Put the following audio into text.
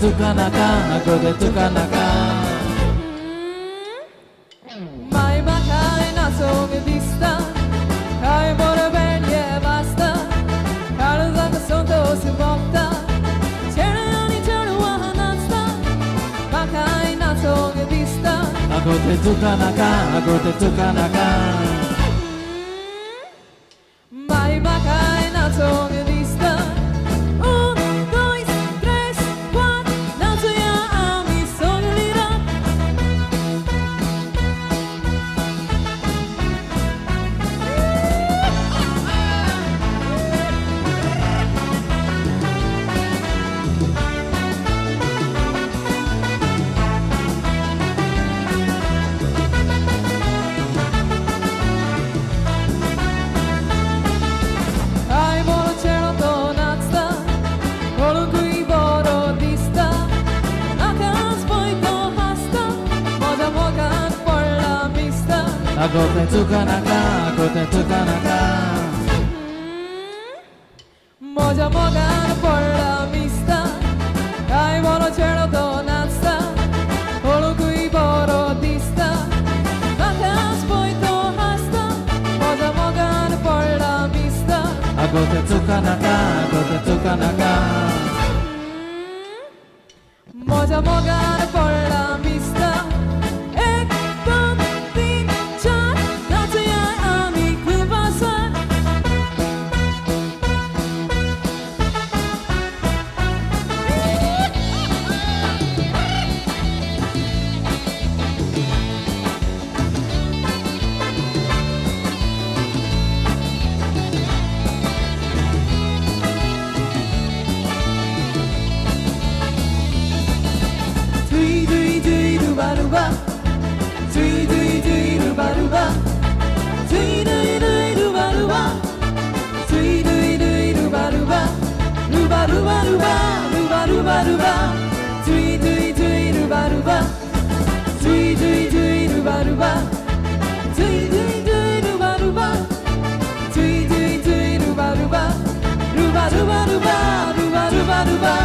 tukanaka, go de tukanaka. Mai makai na såg vista, kaj våra välja basta, kallar sånt och så borta. Känner ni tror vad han sta, makai na såg vista. Go de tukanaka, go de tukanaka. Mai makai na såg vista. Un, dos, tres, cuatro, na så jag a mi solida. Ai volo cielo donatsta, volo qui volo dista. Akas poi to hasta, moja mogan por la vista. Go de tukanaka, go de tukanaka. Moja mogan por la vista. Ai volo cielo donatsta, volo qui volo dista. Akas poi to hasta, moja mogan por la vista. Go de tukanaka, go de tukanaka. Moja mogan por la vista. Ek, dom, din, chan, nato jag a mi kubasa. Dui dui dui ruba ruba, dui dui dui ruba ruba, dui dui dui ruba ruba, dui dui dui ruba ruba, ruba ruba ruba, ruba ruba ruba, dui dui dui ruba ruba, dui dui dui ruba ruba, dui dui dui ruba ruba, dui dui dui ruba ruba, ruba ruba ruba, ruba ruba ruba.